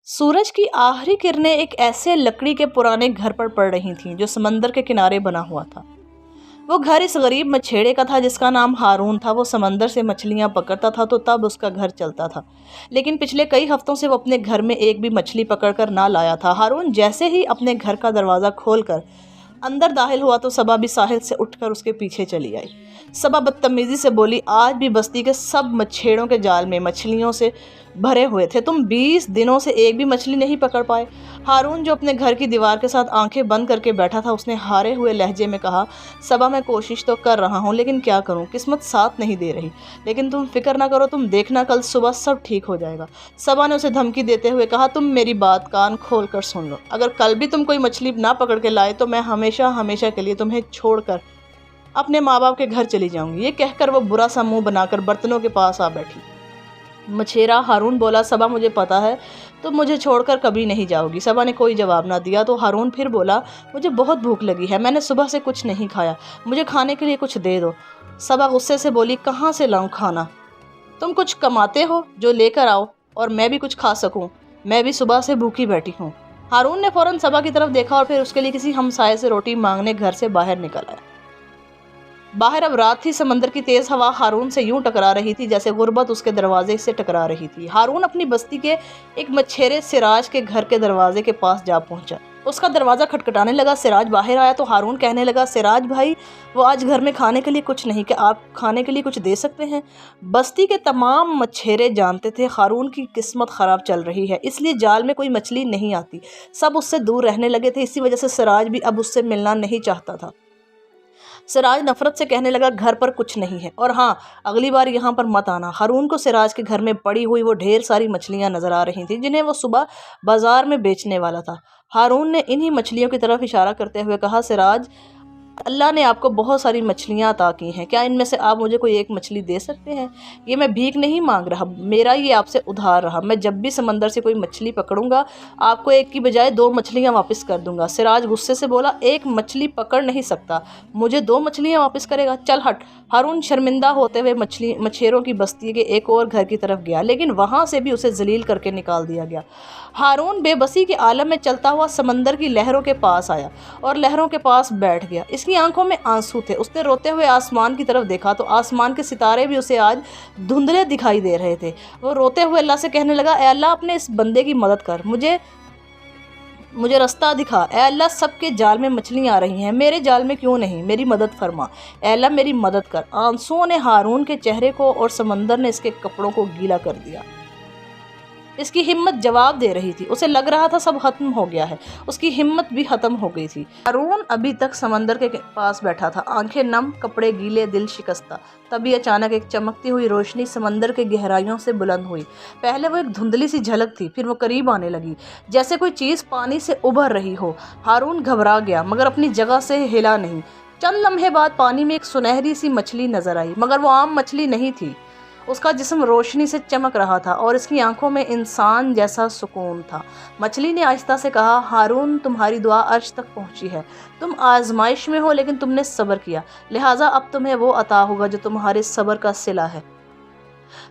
सूरज की आखिरी किरणें एक ऐसे लकड़ी के पुराने घर पर पड़ रही थीं जो समंदर के किनारे बना हुआ था। वो घर इस गरीब मछेड़े का था जिसका नाम हारून था। वो समंदर से मछलियां पकड़ता था तो तब उसका घर चलता था, लेकिन पिछले कई हफ्तों से वो अपने घर में एक भी मछली पकड़कर ना लाया था। हारून जैसे ही अपने घर का दरवाज़ा खोलकर अंदर दाखिल हुआ तो सबा भी साहिल से उठकर उसके पीछे चली आई। सबा बदतमीजी से बोली, आज भी बस्ती के सब मछेड़ों के जाल में मछलियों से भरे हुए थे, तुम 20 दिनों से एक भी मछली नहीं पकड़ पाए। हारून जो अपने घर की दीवार के साथ आंखें बंद करके बैठा था, उसने हारे हुए लहजे में कहा, सबा मैं कोशिश तो कर रहा हूँ लेकिन क्या करूँ, किस्मत साथ नहीं दे रही। लेकिन तुम फिक्र ना करो, तुम देखना कल सुबह सब ठीक हो जाएगा। सबा ने उसे धमकी देते हुए कहा, तुम मेरी बात कान खोल कर सुन लो, अगर कल भी तुम कोई मछली ना पकड़ के लाए तो मैं हमेशा हमेशा के लिए तुम्हें छोड़कर अपने माँ बाप के घर चली जाऊंगी। ये कहकर वो बुरा सा मुंह बनाकर बर्तनों के पास आ बैठी। मछेरा हारून बोला, सबा मुझे पता है तुम मुझे छोड़कर कभी नहीं जाओगी। सबा ने कोई जवाब ना दिया तो हारून फिर बोला, मुझे बहुत भूख लगी है, मैंने सुबह से कुछ नहीं खाया, मुझे खाने के लिए कुछ दे दो। सबा गुस्से से बोली, कहाँ से लाऊं खाना, तुम कुछ कमाते हो जो लेकर आओ और मैं भी कुछ खा सकूं, मैं भी सुबह से भूखी बैठी हूँ। हारून ने फौरन सबा की तरफ देखा और फिर उसके लिए किसी हमसाये से रोटी मांगने घर से बाहर निकल आया। बाहर अब रात थी। समंदर की तेज हवा हारून से यूं टकरा रही थी जैसे गुर्बत उसके दरवाजे से टकरा रही थी। हारून अपनी बस्ती के एक मछेरे सिराज के घर के दरवाजे के पास जा पहुंचा। उसका दरवाजा खटखटाने लगा। सिराज बाहर आया तो हारून कहने लगा, सिराज भाई, वो आज घर में खाने के लिए कुछ नहीं, क्या आप खाने के लिए कुछ दे सकते हैं? बस्ती के तमाम मछेरे जानते थे हारून की किस्मत खराब चल रही है, इसलिए जाल में कोई मछली नहीं आती। सब उससे दूर रहने लगे थे। इसी वजह से सिराज भी अब उससे मिलना नहीं चाहता था। सिराज नफरत से कहने लगा, घर पर कुछ नहीं है और हाँ, अगली बार यहाँ पर मत आना। हारून को सिराज के घर में पड़ी हुई वो ढेर सारी मछलियाँ नजर आ रही थीं जिन्हें वो सुबह बाजार में बेचने वाला था। हारून ने इन्हीं मछलियों की तरफ इशारा करते हुए कहा, सिराज, अल्लाह ने आपको बहुत सारी मछलियाँ अता की हैं, क्या इनमें से आप मुझे कोई एक मछली दे सकते हैं? ये मैं भीख नहीं मांग रहा, मेरा ये आपसे उधार रहा। मैं जब भी समंदर से कोई मछली पकड़ूंगा आपको एक की बजाय 2 मछलियाँ वापस कर दूंगा। सिराज गुस्से से बोला, एक मछली पकड़ नहीं सकता, मुझे 2 मछलियाँ वापस करेगा, चल हट। हारून शर्मिंदा होते हुए मछेरों की बस्ती के एक और घर की तरफ गया, लेकिन वहाँ से भी उसे जलील करके निकाल दिया गया। हारून बेबसी के आलम में चलता हुआ समंदर की लहरों के पास आया और लहरों के पास बैठ गया। इसकी आंखों में आंसू थे। उसने रोते हुए आसमान की तरफ देखा तो आसमान के सितारे भी उसे आज धुंधले दिखाई दे रहे थे। वो रोते हुए अल्लाह से कहने लगा, ऐ अल्लाह, अपने इस बंदे की मदद कर, मुझे रास्ता दिखा। ऐ अल्लाह, सबके जाल में मछलियाँ आ रही हैं, मेरे जाल में क्यों नहीं, मेरी मदद फरमा। ऐ अल्लाह, मेरी मदद कर। आंसुओं ने हारून के चेहरे को और समंदर ने इसके कपड़ों को गीला कर दिया। इसकी हिम्मत जवाब दे रही थी। उसे लग रहा था सब खत्म हो गया है। उसकी हिम्मत भी खत्म हो गई थी। हारून अभी तक समंदर के पास बैठा था, आंखें नम, कपड़े गीले, दिल शिकस्ता। तभी अचानक एक चमकती हुई रोशनी समंदर के गहराइयों से बुलंद हुई। पहले वो एक धुंधली सी झलक थी, फिर वो करीब आने लगी, जैसे कोई चीज़ पानी से उभर रही हो। हारून घबरा गया मगर अपनी जगह से हिला नहीं। चंद लम्हे बाद पानी में एक सुनहरी सी मछली नजर आई, मगर वो आम मछली नहीं थी। उसका जिस्म रोशनी से चमक रहा था और इसकी आंखों में इंसान जैसा सुकून था। मछली ने आहिस्ता से कहा, हारून, तुम्हारी दुआ अर्श तक पहुंची है। तुम आजमाइश में हो लेकिन तुमने सब्र किया, लिहाजा अब तुम्हें वो अता होगा जो तुम्हारे सब्र का सिला है।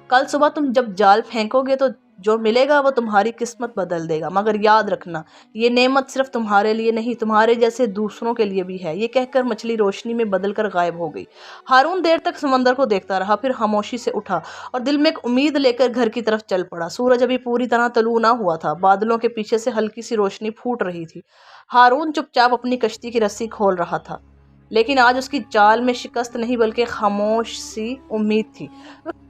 कल सुबह तुम जब जाल फेंकोगे तो जो मिलेगा वो तुम्हारी किस्मत बदल देगा, मगर याद रखना, ये नेमत सिर्फ तुम्हारे लिए नहीं, तुम्हारे जैसे दूसरों के लिए भी है। ये कहकर मछली रोशनी में बदलकर गायब हो गई। हारून देर तक समंदर को देखता रहा, फिर खामोशी से उठा और दिल में एक उम्मीद लेकर घर की तरफ चल पड़ा। सूरज अभी पूरी तरह तलू ना हुआ था, बादलों के पीछे से हल्की सी रोशनी फूट रही थी। हारून चुपचाप अपनी कश्ती की रस्सी खोल रहा था, लेकिन आज उसकी चाल में शिकस्त नहीं बल्कि खामोश सी उम्मीद थी।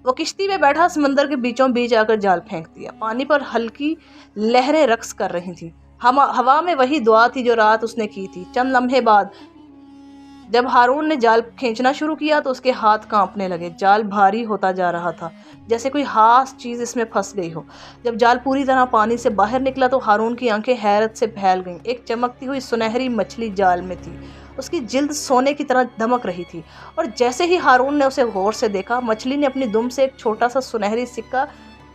वो किश्ती में बैठा समंदर के बीचों बीच आकर जाल फेंक दिया। पानी पर हल्की लहरें रक्स कर रही थी। हवा में वही दुआ थी जो रात उसने की थी। चंद लम्हे बाद जब हारून ने जाल खींचना शुरू किया तो उसके हाथ कांपने लगे। जाल भारी होता जा रहा था, जैसे कोई खास चीज़ इसमें फंस गई हो। जब जाल पूरी तरह पानी से बाहर निकला तो हारून की आंखें हैरत से फैल गईं। एक चमकती हुई सुनहरी मछली जाल में थी। उसकी जिल्द सोने की तरह दमक रही थी और जैसे ही हारून ने उसे गौर से देखा, मछली ने अपनी दुम से एक छोटा सा सुनहरी सिक्का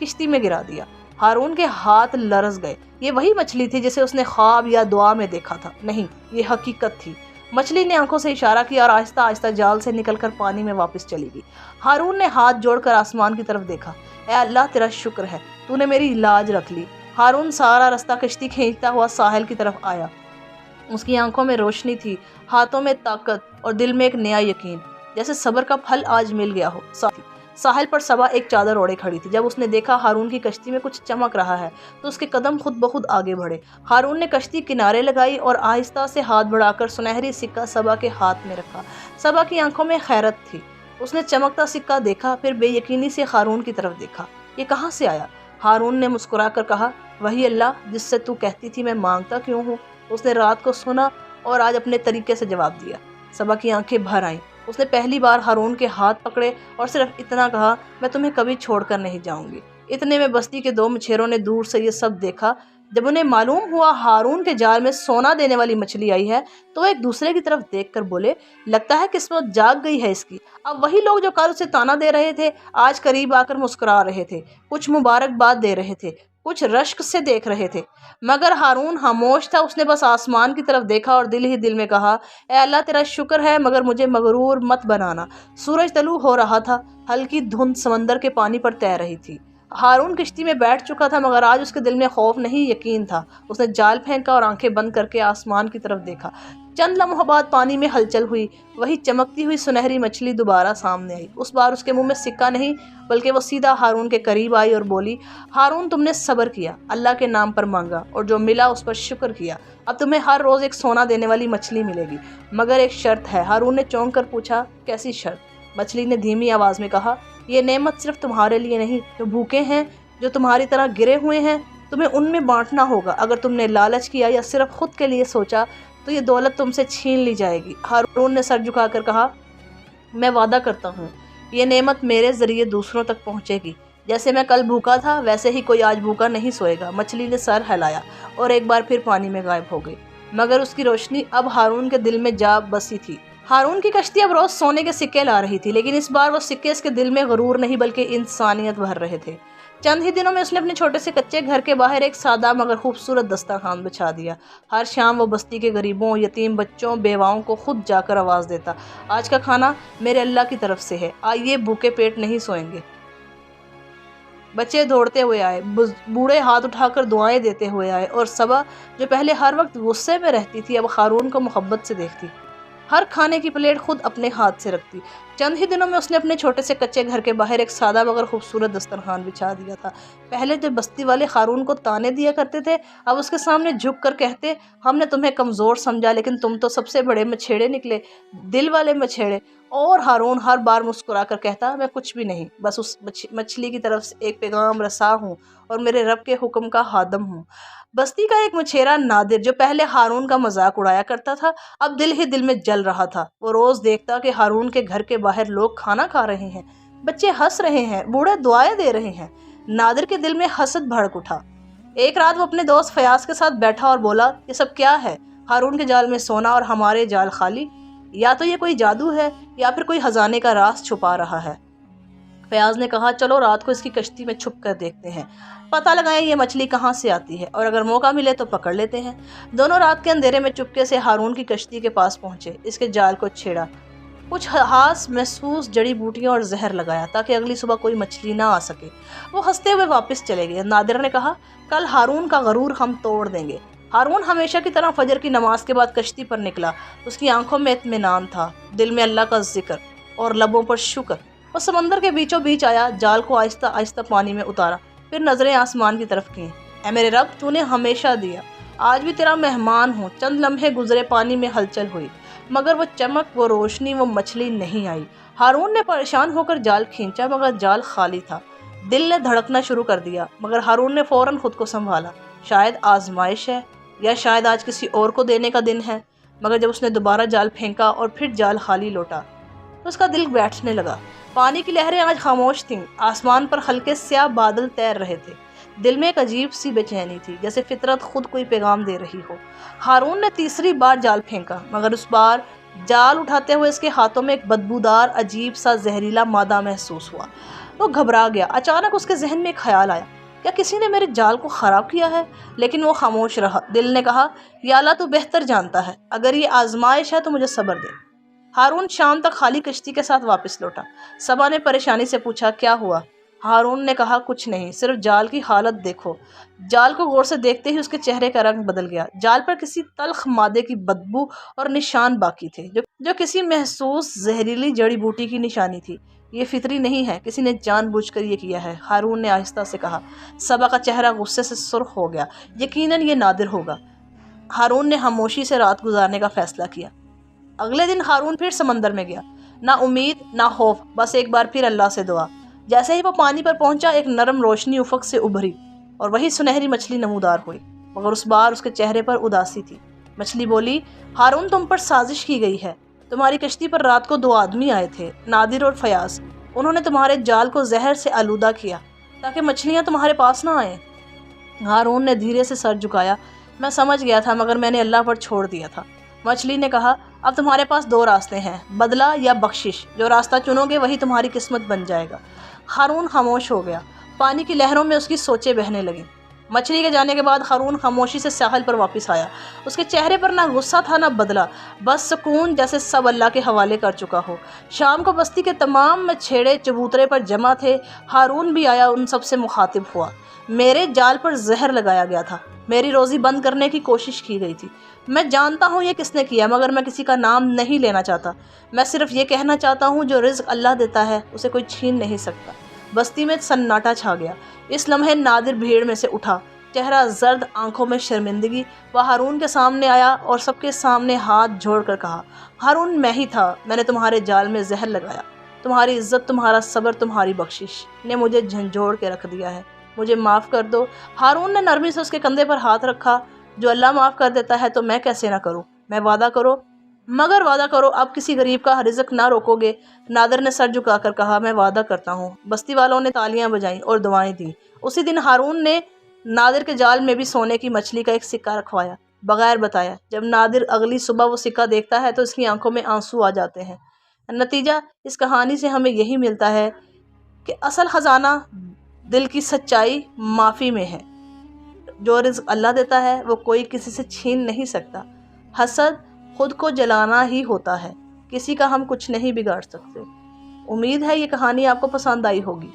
किश्ती में गिरा दिया। हारून के हाथ लरस गए। ये वही मछली थी जिसे उसने ख्वाब या दुआ में देखा था। नहीं, ये हकीकत थी। मछली ने आंखों से इशारा किया और आहिस्ता आहिस्ता जाल से निकलकर पानी में वापस चली गई। हारून ने हाथ जोड़कर आसमान की तरफ देखा। ऐ अल्लाह, तेरा शुक्र है, तूने मेरी लाज रख ली। हारून सारा रास्ता कश्ती खींचता हुआ साहिल की तरफ आया। उसकी आंखों में रोशनी थी, हाथों में ताकत और दिल में एक नया यकीन, जैसे सब्र का फल आज मिल गया हो। साहिल पर सबा एक चादर ओढ़े खड़ी थी। जब उसने देखा हारून की कश्ती में कुछ चमक रहा है तो उसके कदम खुद ब खुद आगे बढ़े। हारून ने कश्ती किनारे लगाई और आहिस्ता से हाथ बढ़ाकर सुनहरी सिक्का सबा के हाथ में रखा। सबा की आंखों में हैरत थी। उसने चमकता सिक्का देखा, फिर बेयकीनी से हारून की तरफ देखा। ये कहाँ से आया? हारून ने मुस्कुरा कर कहा, वही अल्लाह जिससे तू कहती थी मैं मांगता क्यों हूँ। उसने रात को सुना और आज अपने तरीके से जवाब दिया। सबा की आंखें भर आईं। उसने पहली बार हारून के हाथ पकड़े और सिर्फ इतना कहा, मैं तुम्हें कभी छोड़कर नहीं जाऊंगी। इतने में बस्ती के दो मछेरों ने दूर से ये सब देखा। जब उन्हें मालूम हुआ हारून के जाल में सोना देने वाली मछली आई है तो वो एक दूसरे की तरफ देखकर बोले, लगता है किस्मत जाग गई है इसकी। अब वही लोग जो कल उसे ताना दे रहे थे आज करीब आकर मुस्कुरा रहे थे, कुछ मुबारकबाद दे रहे थे, कुछ रश्क से देख रहे थे। मगर हारून खामोश था। उसने बस आसमान की तरफ देखा और दिल ही दिल में कहा, ए अल्लाह तेरा शुक्र है मगर मुझे मगरूर मत बनाना। सूरज तलू हो रहा था। हल्की धुंध समंदर के पानी पर तैर रही थी। हारून किश्ती में बैठ चुका था मगर आज उसके दिल में खौफ नहीं यकीन था। उसने जाल फेंका और आंखें बंद करके आसमान की तरफ देखा। चंद लम्हों बाद पानी में हलचल हुई। वही चमकती हुई सुनहरी मछली दोबारा सामने आई। उस बार उसके मुंह में सिक्का नहीं बल्कि वो सीधा हारून के करीब आई और बोली, हारून तुमने सब्र किया, अल्लाह के नाम पर मांगा और जो मिला उस पर शुक्र किया। अब तुम्हें हर रोज़ एक सोना देने वाली मछली मिलेगी, मगर एक शर्त है। हारून ने चौंक कर पूछा, कैसी शर्त? मछली ने धीमी आवाज़ में कहा, ये नेमत सिर्फ तुम्हारे लिए नहीं, जो भूखे हैं, जो तुम्हारी तरह गिरे हुए हैं, तुम्हें उनमें बांटना होगा। अगर तुमने लालच किया या सिर्फ खुद के लिए सोचा तो ये दौलत तुमसे छीन ली जाएगी। हारून ने सर झुकाकर कहा, मैं वादा करता हूँ ये नेमत मेरे ज़रिए दूसरों तक पहुँचेगी। जैसे मैं कल भूखा था वैसे ही कोई आज भूखा नहीं सोएगा। मछली ने सर हिलाया और एक बार फिर पानी में गायब हो गई, मगर उसकी रोशनी अब हारून के दिल में जा बसी थी। हारून की कश्ती अब रोज़ सोने के सिक्के ला रही थी, लेकिन इस बार वो सिक्के इसके दिल में गरूर नहीं बल्कि इंसानियत भर रहे थे। चंद ही दिनों में उसने अपने छोटे से कच्चे घर के बाहर एक सादा मगर खूबसूरत दस्तरखान बिछा दिया। हर शाम वो बस्ती के गरीबों, यतीम बच्चों, बेवाओं को खुद जाकर आवाज़ देता, आज का खाना मेरे अल्लाह की तरफ से है, आइए भूखे पेट नहीं सोएंगे। बच्चे दौड़ते हुए आए, बूढ़े हाथ उठाकर दुआएं देते हुए आए और सबा जो पहले हर वक्त गुस्से में रहती थी अब हारून को मोहब्बत से देखती। हर खाने की प्लेट खुद अपने हाथ से रखती। चंद ही दिनों में उसने अपने छोटे से कच्चे घर के बाहर एक सादा मगर खूबसूरत दस्तरखान बिछा दिया था। पहले जो बस्ती वाले हारून को ताने दिया करते थे अब उसके सामने झुक कर कहते, हमने तुम्हें कमज़ोर समझा लेकिन तुम तो सबसे बड़े मछेड़े निकले, दिल वाले मछेड़े। और हारून हर बार मुस्कुरा कर कहता, मैं कुछ भी नहीं, बस उस मछली की तरफ से एक पैगाम रसा हूँ और मेरे रब के हुक्म का खादम हूँ। बस्ती का एक मछेरा नादिर जो पहले हारून का मजाक उड़ाया करता था अब दिल ही दिल में जल रहा था। वो रोज़ देखता कि हारून के घर के बाहर लोग खाना खा रहे हैं, बच्चे हंस रहे हैं, बूढ़े दुआएं दे रहे हैं। नादिर के दिल में हसद भड़क उठा। एक रात वो अपने दोस्त फयाज के साथ बैठा और बोला, ये सब क्या है? हारून के जाल में सोना और हमारे जाल खाली। या तो ये कोई जादू है या फिर कोई खजाने का राज छुपा रहा है। फयाज ने कहा, चलो रात को इसकी कश्ती में छुप कर देखते हैं, पता लगाएं ये मछली कहाँ से आती है और अगर मौका मिले तो पकड़ लेते हैं। दोनों रात के अंधेरे में चुपके से हारून की कश्ती के पास पहुंचे, इसके जाल को छेड़ा, कुछ खास महसूस जड़ी बूटियां और जहर लगाया ताकि अगली सुबह कोई मछली ना आ सके। वो हंसते हुए वापस चले गए। नादिर ने कहा, कल हारून का गरूर हम तोड़ देंगे। हारून हमेशा की तरह फजर की नमाज के बाद कश्ती पर निकला। उसकी आंखों में इत्मीनान था, दिल में अल्लाह का जिक्र और लबों पर शुक्र। वो समंदर के बीचों बीच आया, जाल को आहिस्ता आहिस्ता पानी में उतारा, फिर नजरें आसमान की तरफ की। ऐ मेरे रब, तूने हमेशा दिया, आज भी तेरा मेहमान हूँ। चंद लम्हे गुजरे, पानी में हलचल हुई, मगर वो चमक, वो रोशनी, वो मछली नहीं आई। हारून ने परेशान होकर जाल खींचा मगर जाल खाली था। दिल ने धड़कना शुरू कर दिया, मगर हारून ने फौरन खुद को संभाला। शायद आजमाइश है या शायद आज किसी और को देने का दिन है। मगर जब उसने दोबारा जाल फेंका और फिर जाल खाली लौटा तो उसका दिल बैठने लगा। पानी की लहरें आज खामोश थीं, आसमान पर हल्के स्याह बादल तैर रहे थे। दिल में एक अजीब सी बेचैनी थी, जैसे फितरत खुद कोई पैगाम दे रही हो। हारून ने तीसरी बार जाल फेंका, मगर उस बार जाल उठाते हुए इसके हाथों में एक बदबूदार अजीब सा जहरीला मादा महसूस हुआ। वो घबरा गया। अचानक उसके जहन में एक ख्याल आया, क्या किसी ने मेरे जाल को ख़राब किया है? लेकिन वो खामोश रहा। दिल ने कहा, या अल्लाह तू बेहतर जानता है, अगर ये आजमाइश है तो मुझे सब्र दे। हारून शाम तक खाली कश्ती के साथ वापस लौटा। सबा ने परेशानी से पूछा, क्या हुआ? ہارون نے کہا کچھ نہیں، صرف جال کی حالت دیکھو۔ جال کو غور سے دیکھتے ہی اس کے چہرے کا رنگ بدل گیا۔ جال پر کسی تلخ مادے کی بدبو اور نشان باقی تھے جو کسی محسوس زہریلی جڑی بوٹی کی نشانی تھی۔ یہ فطری نہیں ہے، کسی نے جان بوجھ کر یہ کیا ہے، ہارون نے آہستہ سے کہا۔ صبا کا چہرہ غصے سے سرخ ہو گیا۔ یقیناً یہ نادر ہوگا۔ ہارون نے خاموشی سے رات گزارنے کا فیصلہ کیا۔ اگلے دن ہارون پھر سمندر میں گیا، نہ امید نہ خوف، بس ایک بار پھر اللہ سے دعا۔ جیسے ہی وہ پانی پر پہنچا، ایک نرم روشنی افق سے ابھری اور وہی سنہری مچھلی نمودار ہوئی، مگر اس بار اس کے چہرے پر اداسی تھی۔ مچھلی بولی، ہارون تم پر سازش کی گئی ہے۔ تمہاری کشتی پر رات کو 2 آدمی آئے تھے، نادر اور فیاض۔ انہوں نے تمہارے جال کو زہر سے آلودہ کیا تاکہ مچھلیاں تمہارے پاس نہ آئیں۔ ہارون نے دھیرے سے سر جھکایا۔ میں سمجھ گیا تھا، مگر میں نے اللہ پر چھوڑ دیا تھا۔ مچھلی نے کہا، اب تمہارے پاس 2 راستے ہیں، بدلہ یا بخشش۔ جو راستہ چنو گے وہی تمہاری قسمت بن جائے گا۔ ہارون خاموش ہو گیا۔ پانی کی لہروں میں اس کی سوچیں بہنے لگیں۔ مچھلی کے جانے کے بعد ہارون خاموشی سے ساحل پر واپس آیا۔ اس کے چہرے پر نہ غصہ تھا نہ بدلہ، بس سکون، جیسے سب اللہ کے حوالے کر چکا ہو۔ شام کو بستی کے تمام مچھیڑے چبوترے پر جمع تھے۔ ہارون بھی آیا، ان سب سے مخاطب ہوا۔ میرے جال پر زہر لگایا گیا تھا، میری روزی بند کرنے کی کوشش کی گئی تھی۔ میں جانتا ہوں یہ کس نے کیا، مگر میں کسی کا نام نہیں لینا چاہتا۔ میں صرف یہ کہنا چاہتا ہوں، جو رزق اللہ دیتا ہے اسے کوئی چھین نہیں سکتا۔ بستی میں سناٹا چھا گیا۔ اس لمحے نادر بھیڑ میں سے اٹھا، چہرہ زرد، آنکھوں میں شرمندگی۔ وہ ہارون کے سامنے آیا اور سب کے سامنے ہاتھ جوڑ کر کہا، ہارون میں ہی تھا، میں نے تمہارے جال میں زہر لگایا۔ تمہاری عزت، تمہارا صبر، تمہاری بخشش نے مجھے جھنجھوڑ کے رکھ دیا ہے۔ مجھے معاف کر دو۔ ہارون نے نرمی سے اس کے کندھے پر ہاتھ رکھا۔ جو اللہ معاف کر دیتا ہے تو میں کیسے نہ کروں؟ میں وعدہ کرو، مگر وعدہ کرو اب کسی غریب کا رزق نہ روکو گے۔ نادر نے سر جھکا کر کہا، میں وعدہ کرتا ہوں۔ بستی والوں نے تالیاں بجائیں اور دعائیں دیں۔ اسی دن ہارون نے نادر کے جال میں بھی سونے کی مچھلی کا ایک سکہ رکھوایا، بغیر بتایا۔ جب نادر اگلی صبح وہ سکہ دیکھتا ہے تو اس کی آنکھوں میں آنسو آ جاتے ہیں۔ نتیجہ اس کہانی سے ہمیں یہی ملتا ہے کہ اصل خزانہ دل کی سچائی، معافی میں ہے۔ جو رزق اللہ دیتا ہے وہ کوئی کسی سے چھین نہیں سکتا۔ حسد خود کو جلانا ہی ہوتا ہے، کسی کا ہم کچھ نہیں بگاڑ سکتے۔ امید ہے یہ کہانی آپ کو پسند آئی ہوگی۔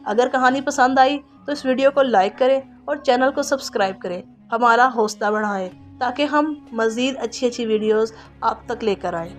اگر کہانی پسند آئی تو اس ویڈیو کو لائک کریں اور چینل کو سبسکرائب کریں، ہمارا حوصلہ بڑھائیں تاکہ ہم مزید اچھی ویڈیوز آپ تک لے کر آئیں۔